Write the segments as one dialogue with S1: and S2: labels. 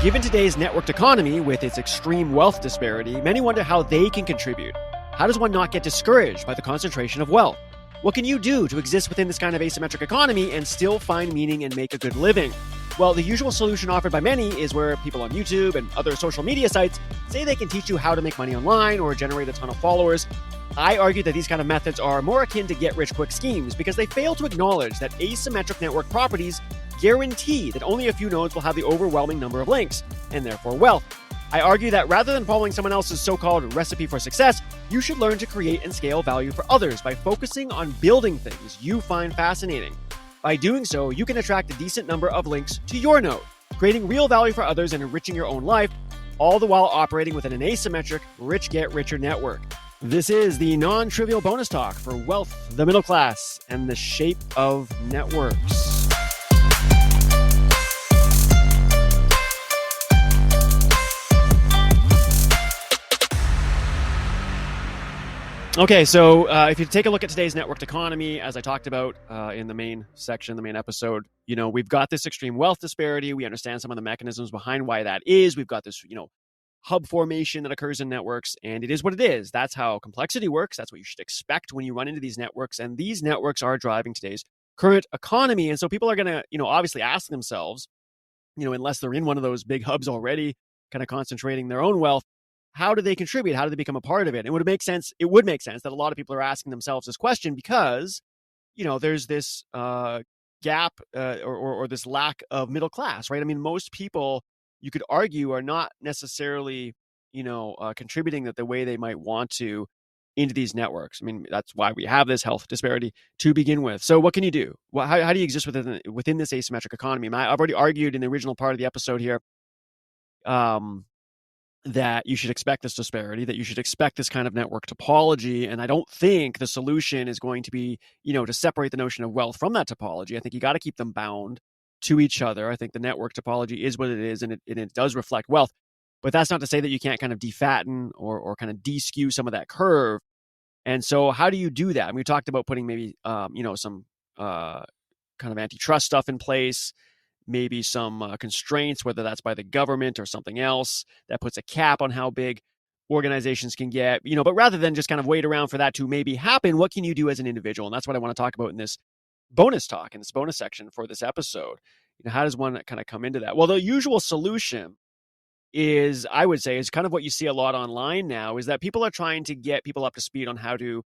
S1: Given today's networked economy with its extreme wealth disparity, many wonder how they can contribute. How does one not get discouraged by the concentration of wealth? What can you do to exist within this kind of asymmetric economy and still find meaning and make a good living? Well, the usual solution offered by many is where people on YouTube and other social media sites say they can teach you how to make money online or generate a ton of followers. I argue that these kind of methods are more akin to get-rich-quick schemes because they fail to acknowledge that asymmetric network properties guarantee that only a few nodes will have the overwhelming number of links, and therefore wealth. I argue that rather than following someone else's so-called recipe for success, you should learn to create and scale value for others by focusing on building things you find fascinating. By doing so, you can attract a decent number of links to your node, creating real value for others and enriching your own life, all the while operating within an asymmetric, rich-get-richer network. This is the non-trivial bonus talk for wealth, the middle class, and the shape of networks. Okay, so if you take a look at today's networked economy, as I talked about in the main section, the main episode, we've got this extreme wealth disparity. We understand some of the mechanisms behind why that is. We've got this, hub formation that occurs in networks, and it is what it is. That's how complexity works. That's what you should expect when you run into these networks, and these networks are driving today's current economy. And so people are going to, obviously ask themselves, unless they're in one of those big hubs already, kind of concentrating their own wealth, how do they contribute? How do they become a part of it? And it would make sense that a lot of people are asking themselves this question because, there's this gap or this lack of middle class, right? I mean, most people, you could argue, are not necessarily, contributing that the way they might want to into these networks. I mean, that's why we have this health disparity to begin with. So what can you do? Well, how do you exist within this asymmetric economy? I've already argued in the original part of the episode here, that you should expect this disparity, that you should expect this kind of network topology. And I don't think the solution is going to be, to separate the notion of wealth from that topology. I think you got to keep them bound to each other. I think the network topology is what it is, and it does reflect wealth. But that's not to say that you can't kind of defatten or kind of de-skew some of that curve. And so how do you do that? I mean, we talked about putting maybe, some kind of antitrust stuff in place, maybe some constraints, whether that's by the government or something else that puts a cap on how big organizations can get, but rather than just kind of wait around for that to maybe happen, what can you do as an individual? And that's what I want to talk about in this bonus talk, in this bonus section for this episode. How does one kind of come into that? Well, the usual solution is, I would say, is kind of what you see a lot online now, is that people are trying to get people up to speed on how to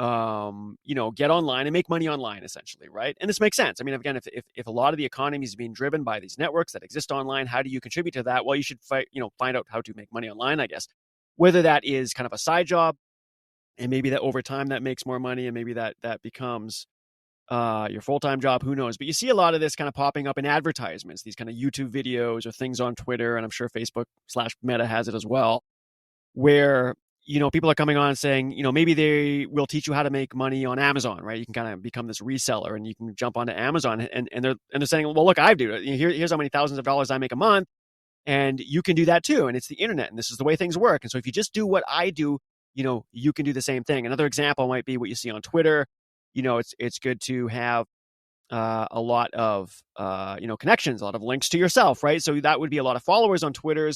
S1: get online and make money online, essentially, right? And this makes sense. I mean, again, if a lot of the economy is being driven by these networks that exist online, how do you contribute to that? Well, you should find out how to make money online, I guess. Whether that is kind of a side job, and maybe that over time that makes more money, and maybe that becomes your full-time job, who knows? But you see a lot of this kind of popping up in advertisements, these kind of YouTube videos or things on Twitter, and I'm sure Facebook/Meta has it as well, where people are coming on saying, maybe they will teach you how to make money on Amazon, right? You can kind of become this reseller and you can jump onto Amazon, and they're saying, well, look, I do it. Here's how many thousands of dollars I make a month, and you can do that too. And it's the internet, and this is the way things work. And so if you just do what I do, you can do the same thing. Another example might be what you see on Twitter. It's good to have a lot of connections, a lot of links to yourself, right? So that would be a lot of followers on Twitter.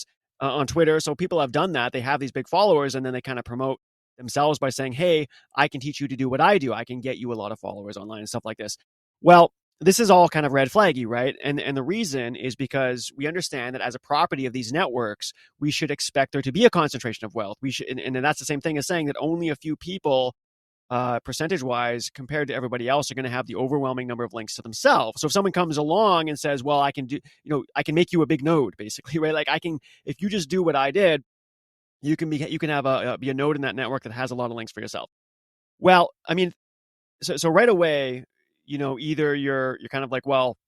S1: So people have done that. They have these big followers, and then they kind of promote themselves by saying, hey, I can teach you to do what I do. I can get you a lot of followers online and stuff like this. Well, this is all kind of red flaggy, right? And the reason is because we understand that as a property of these networks, we should expect there to be a concentration of wealth. And that's the same thing as saying that only a few people, percentage-wise, compared to everybody else, are going to have the overwhelming number of links to themselves. So if someone comes along and says, well, I can I can make you a big node, basically, right? Like if you just do what I did, you can have be a node in that network that has a lot of links for yourself. Well, I mean, so right away, either you're kind of like, well,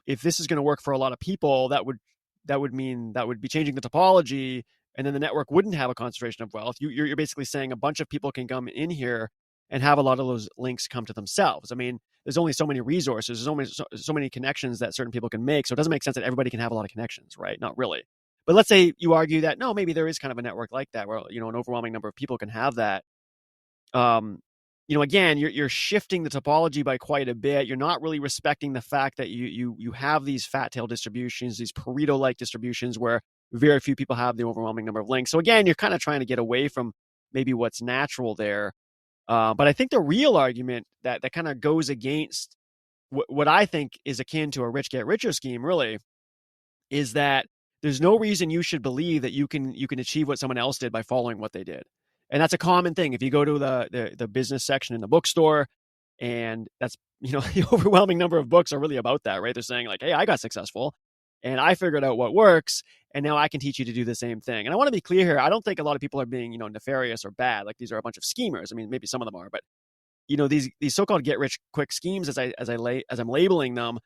S1: if this is going to work for a lot of people, that would mean that would be changing the topology, and then the network wouldn't have a concentration of wealth. You're basically saying a bunch of people can come in here and have a lot of those links come to themselves. I mean, there's only so many resources, there's only so many connections that certain people can make. So it doesn't make sense that everybody can have a lot of connections, right? Not really. But let's say you argue that, no, maybe there is kind of a network like that where, an overwhelming number of people can have that. again, you're shifting the topology by quite a bit. You're not really respecting the fact that you have these fat tail distributions, these Pareto-like distributions where very few people have the overwhelming number of links. So again, you're kind of trying to get away from maybe what's natural there. But I think the real argument that kind of goes against what I think is akin to a rich get richer scheme really is that there's no reason you should believe that you can achieve what someone else did by following what they did. And that's a common thing. If you go to the business section in the bookstore, and that's, the overwhelming number of books are really about that, right? They're saying like, hey, I got successful and I figured out what works, and now I can teach you to do the same thing. And I want to be clear here. I don't think a lot of people are being, nefarious or bad. Like these are a bunch of schemers. I mean, maybe some of them are, but these so-called get rich quick schemes, as I'm labeling them,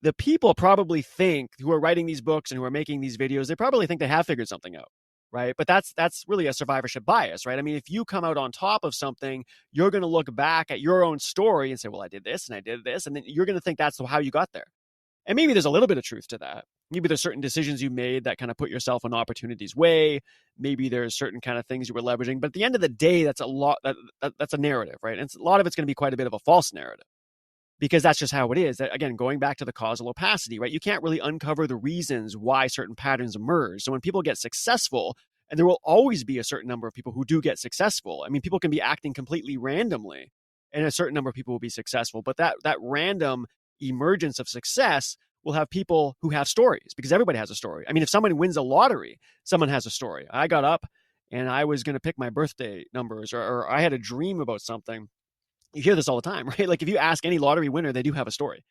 S1: the people probably think, who are writing these books and who are making these videos, they probably think they have figured something out, right? But that's really a survivorship bias, right? I mean, if you come out on top of something, you're going to look back at your own story and say, well, I did this and I did this, and then you're going to think that's how you got there. And maybe there's a little bit of truth to that. Maybe there's certain decisions you made that kind of put yourself in opportunity's way. Maybe there's certain kind of things you were leveraging. But at the end of the day, that's a lot. That's a narrative, right? And a lot of it's going to be quite a bit of a false narrative, because that's just how it is. Again, going back to the causal opacity, right? You can't really uncover the reasons why certain patterns emerge. So when people get successful, and there will always be a certain number of people who do get successful. I mean, people can be acting completely randomly, and a certain number of people will be successful. But that random emergence of success will have people who have stories, because everybody has a story. I mean, if someone wins a lottery, someone has a story. I got up and I was going to pick my birthday numbers, or I had a dream about something. You hear this all the time, right? Like if you ask any lottery winner, they do have a story.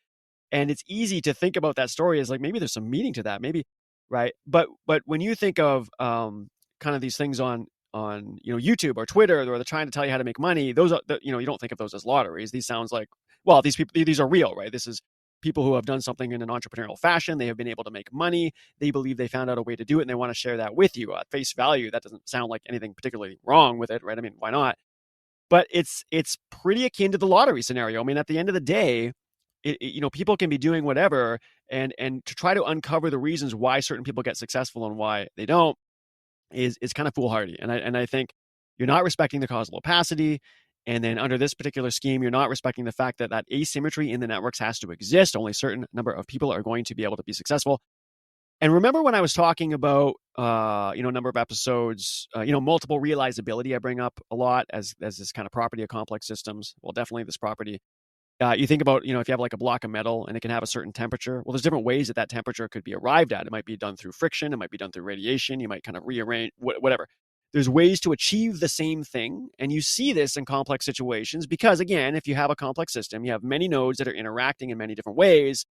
S1: And it's easy to think about that story as like, maybe there's some meaning to that, maybe, right? But when you think of kind of these things on YouTube or Twitter, or they're trying to tell you how to make money, those are, you don't think of those as lotteries. These sounds like, well, these people, these are real, right? This is people who have done something in an entrepreneurial fashion. They have been able to make money. They believe they found out a way to do it, and they want to share that with you at face value. That doesn't sound like anything particularly wrong with it, right? I mean, why not? But it's pretty akin to the lottery scenario. I mean, at the end of the day, people can be doing whatever, and to try to uncover the reasons why certain people get successful and why they don't is kind of foolhardy. And I think you're not respecting the causal opacity. And then under this particular scheme, you're not respecting the fact that asymmetry in the networks has to exist. Only a certain number of people are going to be able to be successful. And remember when I was talking about, number of episodes, multiple realizability, I bring up a lot as this kind of property of complex systems. Well, definitely this property. You think about, if you have like a block of metal and it can have a certain temperature, well, there's different ways that temperature could be arrived at. It might be done through friction. It might be done through radiation. You might kind of rearrange, whatever. There's ways to achieve the same thing. And you see this in complex situations because, again, if you have a complex system, you have many nodes that are interacting in many different ways.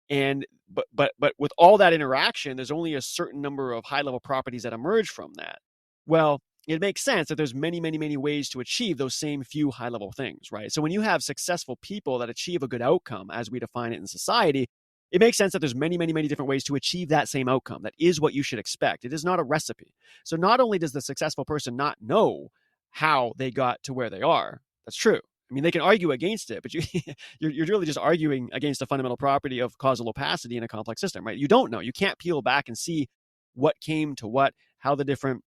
S1: And but with all that interaction, there's only a certain number of high-level properties that emerge from that. Well, it makes sense that there's many, many, many ways to achieve those same few high-level things, right? So when you have successful people that achieve a good outcome, as we define it in society, it makes sense that there's many, many, many different ways to achieve that same outcome. That is what you should expect. It is not a recipe. So not only does the successful person not know how they got to where they are, that's true. I mean, they can argue against it, but you're really just arguing against a fundamental property of causal opacity in a complex system, right? You don't know. You can't peel back and see what came to what, how the different,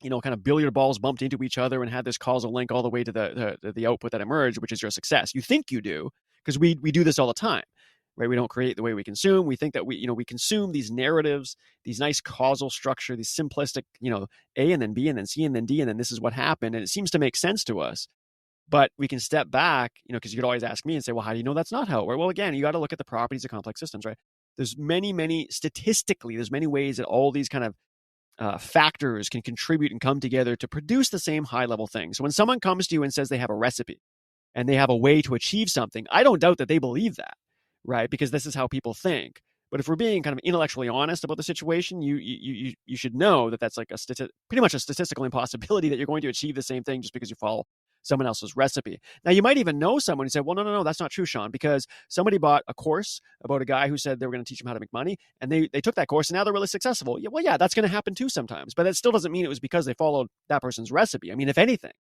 S1: kind of billiard balls bumped into each other and had this causal link all the way to the output that emerged, which is your success. You think you do, because we do this all the time, right? We don't create the way we consume. We think that we consume these narratives, these nice causal structure, these simplistic, A and then B and then C and then D, and then this is what happened. And it seems to make sense to us. But we can step back, because you could always ask me and say, well, how do you know that's not how it works? Well, again, you got to look at the properties of complex systems, right? There's statistically, there's many ways that all these kind of factors can contribute and come together to produce the same high-level thing. So when someone comes to you and says they have a recipe and they have a way to achieve something, I don't doubt that they believe that, right? Because this is how people think. But if we're being kind of intellectually honest about the situation, you should know that that's like pretty much a statistical impossibility that you're going to achieve the same thing just because you follow someone else's recipe. Now, you might even know someone who said, well, no, that's not true, Sean, because somebody bought a course about a guy who said they were going to teach them how to make money, and they took that course, and now they're really successful. Yeah, well, yeah, that's going to happen too sometimes, but that still doesn't mean it was because they followed that person's recipe. I mean, if anything,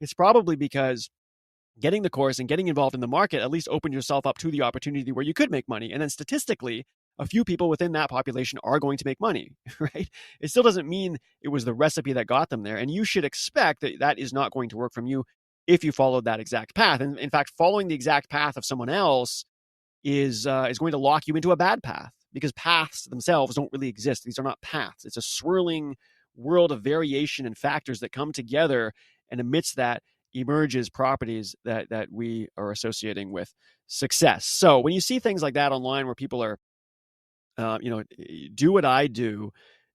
S1: it's probably because getting the course and getting involved in the market at least opened yourself up to the opportunity where you could make money. And then statistically, a few people within that population are going to make money, right? It still doesn't mean it was the recipe that got them there. And you should expect that that is not going to work from you if you followed that exact path. And in fact, following the exact path of someone else is going to lock you into a bad path, because paths themselves don't really exist. These are not paths. It's a swirling world of variation and factors that come together, and amidst that emerges properties that we are associating with success. So when you see things like that online where people are, do what I do,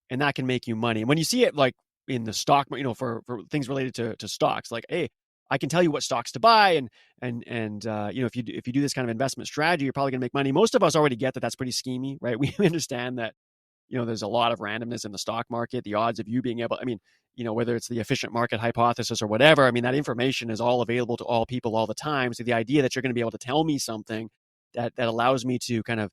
S1: and that can make you money. And when you see it like in the stock, for things related to stocks, like, hey, I can tell you what stocks to buy, and if you do this kind of investment strategy, you're probably going to make money. Most of us already get that that's pretty schemy, right? We understand that there's a lot of randomness in the stock market. The odds of you being able, whether it's the efficient market hypothesis or whatever, that information is all available to all people all the time. So the idea that you're going to be able to tell me something that allows me to kind of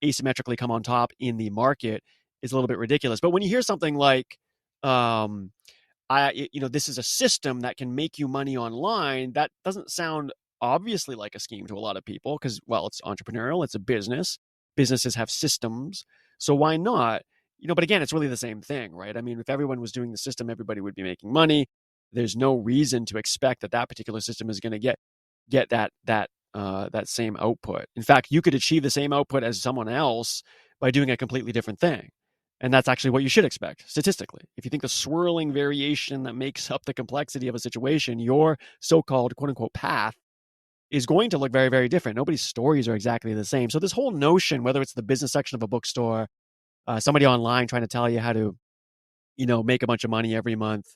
S1: asymmetrically come on top in the market is a little bit ridiculous. But when you hear something like, this is a system that can make you money online, that doesn't sound obviously like a scheme to a lot of people, because, well, it's entrepreneurial, it's a business. Businesses have systems, so why not? But again, it's really the same thing, right? If everyone was doing the system, everybody would be making money. There's no reason to expect that particular system is going to get that same output. In fact, you could achieve the same output as someone else by doing a completely different thing. And that's actually what you should expect statistically. If you think the swirling variation that makes up the complexity of a situation, your so-called quote unquote path is going to look very, very different. Nobody's stories are exactly the same. So this whole notion, whether it's the business section of a bookstore, somebody online trying to tell you how to, make a bunch of money every month,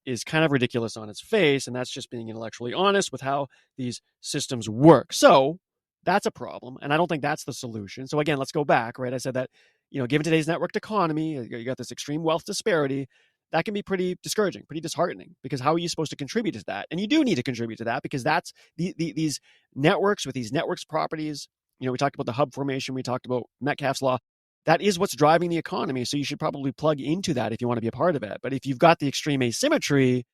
S1: is kind of ridiculous on its face. And that's just being intellectually honest with how these systems work. So that's a problem. And I don't think that's the solution. So again, let's go back, right? I said that, given today's networked economy, you got this extreme wealth disparity. That can be pretty discouraging, pretty disheartening, because how are you supposed to contribute to that? And you do need to contribute to that, because that's these networks with these networks properties. We talked about the hub formation. We talked about Metcalfe's law. That is what's driving the economy. So you should probably plug into that if you want to be a part of it. But if you've got the extreme asymmetry,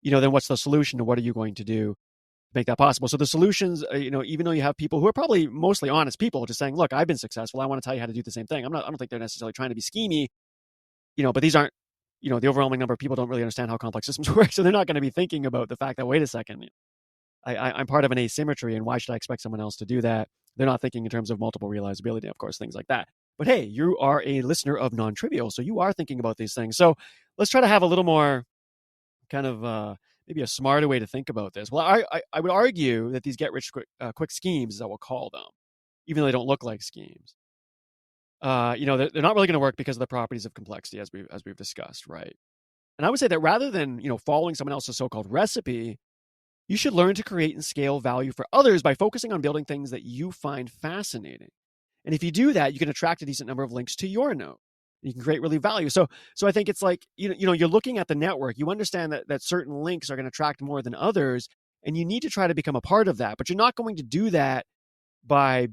S1: then what's the solution, and what are you going to do to make that possible? So the solutions, even though you have people who are probably mostly honest people just saying, look, I've been successful, I want to tell you how to do the same thing. I don't think they're necessarily trying to be schemy, but these aren't, the overwhelming number of people don't really understand how complex systems work. So they're not going to be thinking about the fact that, wait a second, I'm part of an asymmetry, and why should I expect someone else to do that? They're not thinking in terms of multiple realizability, of course, things like that. But hey, you are a listener of NonTrivial, so you are thinking about these things. So let's try to have a little more kind of maybe a smarter way to think about this. Well, I would argue that these get-rich-quick schemes, is what we'll call them, even though they don't look like schemes, they're not really going to work because of the properties of complexity, as we've discussed, right? And I would say that rather than following someone else's so-called recipe, you should learn to create and scale value for others by focusing on building things that you find fascinating. And if you do that, you can attract a decent number of links to your node. You can create really value. So I think it's like, you're looking at the network. You understand that certain links are going to attract more than others, and you need to try to become a part of that. But you're not going to do that by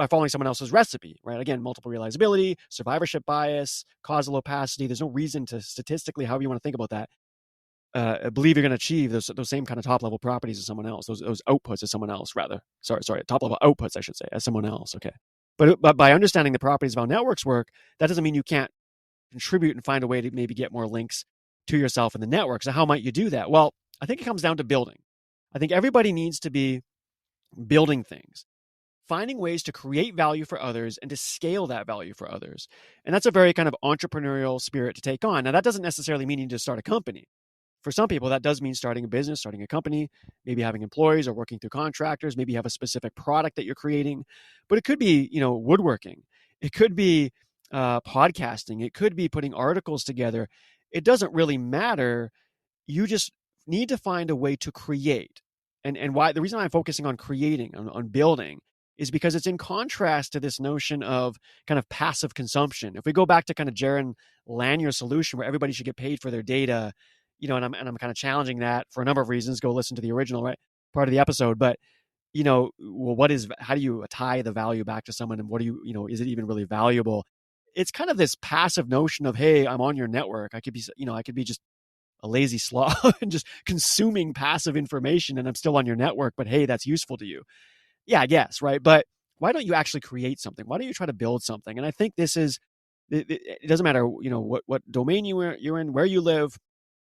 S1: following someone else's recipe, right? Again, multiple realizability, survivorship bias, causal opacity. There's no reason to statistically, however you want to think about that, believe you're going to achieve those same kind of top level properties as someone else, those outputs as someone else, rather. Sorry, top level outputs, I should say, as someone else. Okay. But by understanding the properties of how networks work, that doesn't mean you can't contribute and find a way to maybe get more links to yourself in the network. So how might you do that? Well, I think it comes down to building. I think everybody needs to be building things, finding ways to create value for others and to scale that value for others. And that's a very kind of entrepreneurial spirit to take on. Now, that doesn't necessarily mean you need to start a company. For some people, that does mean starting a business, starting a company, maybe having employees or working through contractors. Maybe you have a specific product that you're creating. But it could be, woodworking. It could be podcasting. It could be putting articles together. It doesn't really matter. You just need to find a way to create. And why the reason I'm focusing on creating, on building, is because it's in contrast to this notion of kind of passive consumption. If we go back to kind of Jaron Lanier's solution where everybody should get paid for their data, and I'm kind of challenging that for a number of reasons. Go listen to the original part of the episode. But how do you tie the value back to someone, and what do you, is it even really valuable? It's kind of this passive notion of, hey, I'm on your network. I could be just a lazy sloth and just consuming passive information, and I'm still on your network. But hey, that's useful to you. Yeah, I guess, right? But why don't you actually create something? Why don't you try to build something? And I think this is, it doesn't matter, what domain you're in, where you live.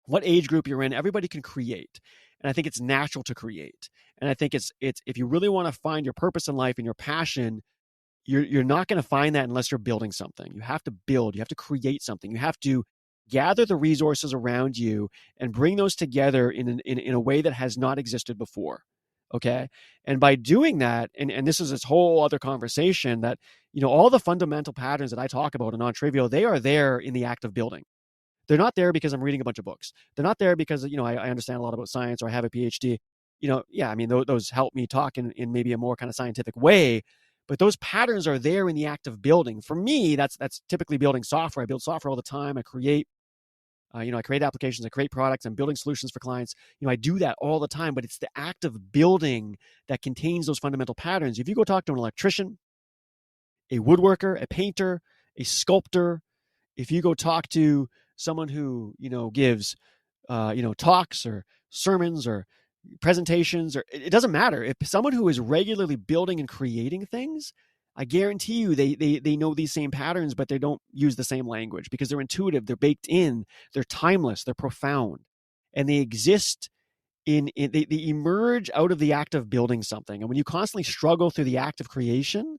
S1: what age group you're in, everybody can create. And I think it's natural to create. And I think it's if you really want to find your purpose in life and your passion, you're not going to find that unless you're building something. You have to build, you have to create something. You have to gather the resources around you and bring those together in a way that has not existed before. Okay. And by doing that, and this is this whole other conversation that, all the fundamental patterns that I talk about in NonTrivial, they are there in the act of building. They're not there because I'm reading a bunch of books. They're not there because, I understand a lot about science or I have a PhD. Yeah, I mean, those help me talk in maybe a more kind of scientific way, but those patterns are there in the act of building. For me, that's typically building software. I build software all the time. I create, I create applications, I create products, I'm building solutions for clients. I do that all the time, but it's the act of building that contains those fundamental patterns. If you go talk to an electrician, a woodworker, a painter, a sculptor, if you go talk to someone who, gives, talks or sermons or presentations, or it doesn't matter. If someone who is regularly building and creating things, I guarantee you they know these same patterns, but they don't use the same language because they're intuitive, they're baked in, they're timeless, they're profound, and they exist they emerge out of the act of building something. And when you constantly struggle through the act of creation,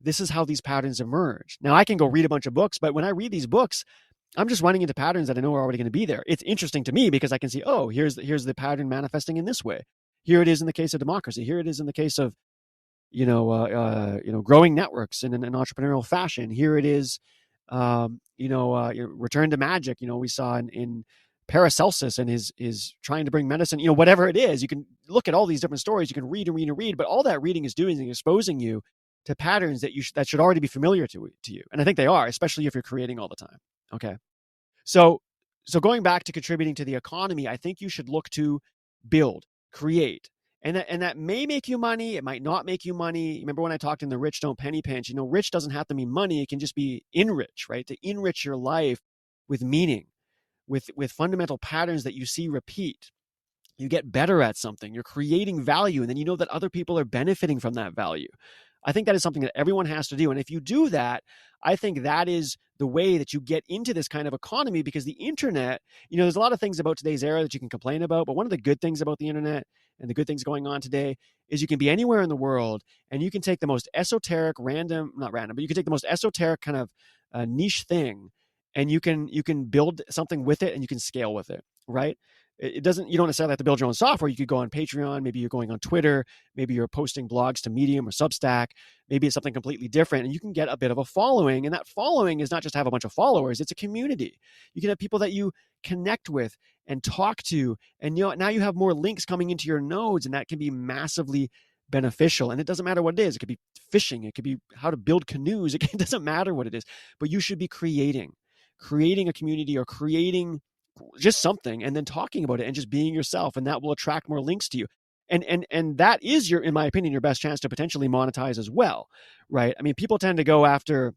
S1: this is how these patterns emerge. Now, I can go read a bunch of books, but when I read these books, I'm just running into patterns that I know are already going to be there. It's interesting to me because I can see, oh, here's the pattern manifesting in this way. Here it is in the case of democracy. Here it is in the case of, growing networks in an entrepreneurial fashion. Here it is, return to magic. We saw in Paracelsus and his trying to bring medicine. Whatever it is, you can look at all these different stories. You can read and read and read, but all that reading is doing is exposing you to patterns that should already be familiar to you. And I think they are, especially if you're creating all the time. Okay. So going back to contributing to the economy, I think you should look to build, create. And that may make you money. It might not make you money. Remember when I talked in the Rich Don't Penny Pinch, rich doesn't have to mean money. It can just be enrich, right? To enrich your life with meaning, with fundamental patterns that you see repeat. You get better at something. You're creating value. And then you know that other people are benefiting from that value. I think that is something that everyone has to do. And if you do that, I think that is the way that you get into this kind of economy, because the internet, there's a lot of things about today's era that you can complain about. But one of the good things about the internet and the good things going on today is you can be anywhere in the world and you can take the most esoteric, but you can take the most esoteric kind of niche thing and you can build something with it and you can scale with it, right? You don't necessarily have to build your own software. You could go on Patreon. Maybe you're going on Twitter. Maybe you're posting blogs to Medium or Substack. Maybe it's something completely different, and you can get a bit of a following. And that following is not just have a bunch of followers. It's a community. You can have people that you connect with and talk to. And now you have more links coming into your nodes, and that can be massively beneficial. And it doesn't matter what it is. It could be fishing. It could be how to build canoes. It doesn't matter what it is. But you should be creating a community or creating just something and then talking about it and just being yourself, and that will attract more links to you. And that is in my opinion, your best chance to potentially monetize as well, right? I mean, people tend to go after,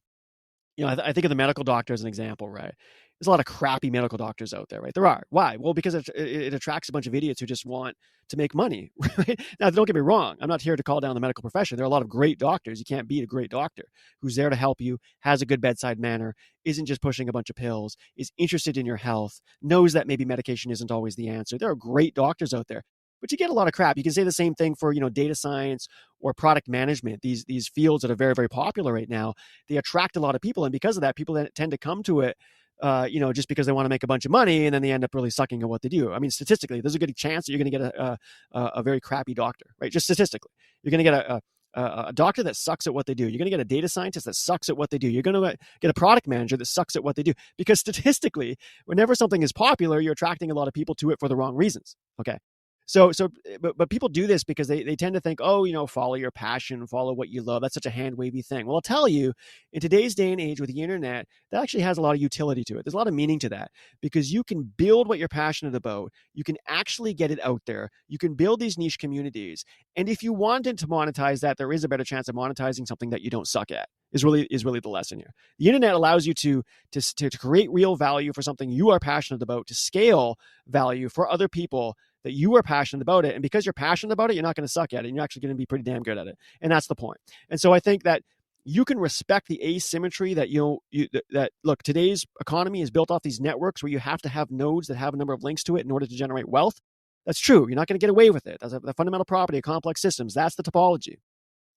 S1: I think of the medical doctor as an example, right? There's a lot of crappy medical doctors out there, right? There are. Why? Well, because it attracts a bunch of idiots who just want to make money, right? Now, don't get me wrong. I'm not here to call down the medical profession. There are a lot of great doctors. You can't beat a great doctor who's there to help you, has a good bedside manner, isn't just pushing a bunch of pills, is interested in your health, knows that maybe medication isn't always the answer. There are great doctors out there. But you get a lot of crap. You can say the same thing for, data science or product management. These fields that are very, very popular right now, they attract a lot of people. And because of that, people tend to come to it, just because they want to make a bunch of money, and then they end up really sucking at what they do. I mean, statistically, there's a good chance that you're going to get a very crappy doctor, right? Just statistically, you're going to get a doctor that sucks at what they do. You're going to get a data scientist that sucks at what they do. You're going to get a product manager that sucks at what they do. Because statistically, whenever something is popular, you're attracting a lot of people to it for the wrong reasons. Okay. But people do this because they tend to think, follow your passion, follow what you love. That's such a hand-wavy thing. Well, I'll tell you, in today's day and age with the internet, that actually has a lot of utility to it. There's a lot of meaning to that because you can build what you're passionate about. You can actually get it out there. You can build these niche communities. And if you wanted to monetize that, there is a better chance of monetizing something that you don't suck at. Is really the lesson here. The internet allows you to create real value for something you are passionate about, to scale value for other people that you are passionate about it. And because you're passionate about it, you're not going to suck at it. And you're actually going to be pretty damn good at it. And that's the point. And so I think that you can respect the asymmetry that look, today's economy is built off these networks where you have to have nodes that have a number of links to it in order to generate wealth. That's true. You're not going to get away with it. That's the fundamental property of complex systems. That's the topology.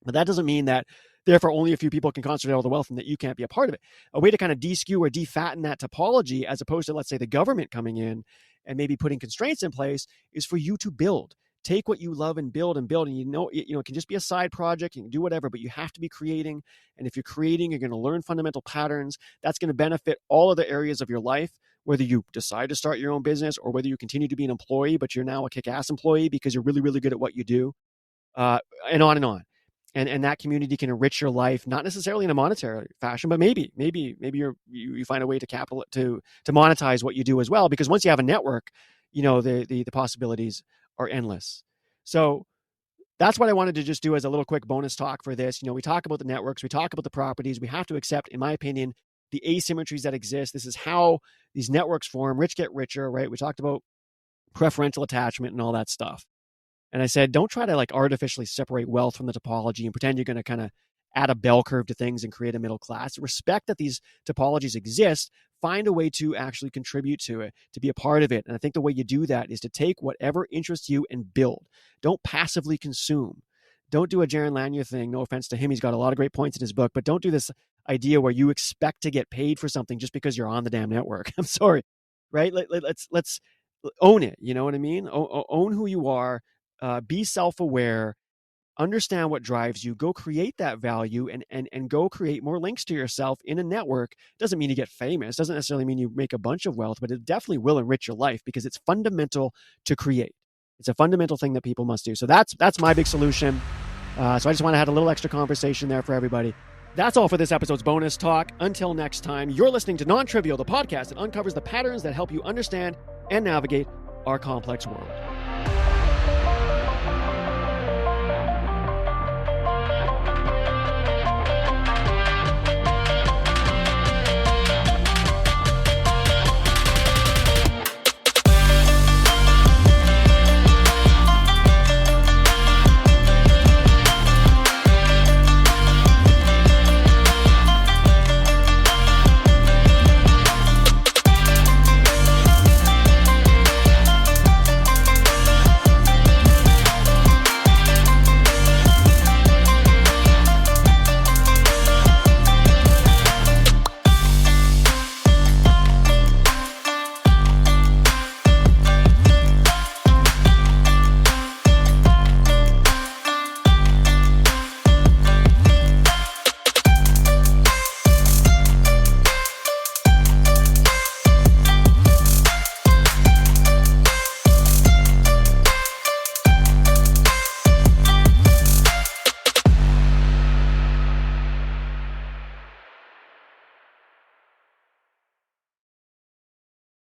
S1: But that doesn't mean that, therefore, only a few people can concentrate all the wealth and that you can't be a part of it. A way to kind of de-skew or defatten that topology, as opposed to, let's say, the government coming in and maybe putting constraints in place, is for you to build. Take what you love and build. And it can just be a side project. You can do whatever, but you have to be creating. And if you're creating, you're going to learn fundamental patterns. That's going to benefit all other areas of your life, whether you decide to start your own business or whether you continue to be an employee, but you're now a kick-ass employee because you're really, really good at what you do, and on and on. And that community can enrich your life, not necessarily in a monetary fashion, but maybe you find a way to monetize what you do as well. Because once you have a network, the possibilities are endless. So that's what I wanted to just do as a little quick bonus talk for this. We talk about the networks, we talk about the properties. We have to accept, in my opinion, the asymmetries that exist. This is how these networks form. Rich get richer, right? We talked about preferential attachment and all that stuff. And I said, don't try to artificially separate wealth from the topology and pretend you're going to kind of add a bell curve to things and create a middle class. Respect that these topologies exist. Find a way to actually contribute to it, to be a part of it. And I think the way you do that is to take whatever interests you and build. Don't passively consume. Don't do a Jaron Lanier thing. No offense to him. He's got a lot of great points in his book, but don't do this idea where you expect to get paid for something just because you're on the damn network. I'm sorry, right? Let's own it. You know what I mean? Own who you are. Be self-aware. Understand what drives you. Go create that value and go create more links to yourself in a network. Doesn't mean you get famous. Doesn't necessarily mean you make a bunch of wealth, but it definitely will enrich your life because it's fundamental to create. It's a fundamental thing that people must do. So that's my big solution. So I just want to have a little extra conversation there for everybody. That's all for this episode's bonus talk. Until next time, you're listening to NonTrivial, the podcast that uncovers the patterns that help you understand and navigate our complex world.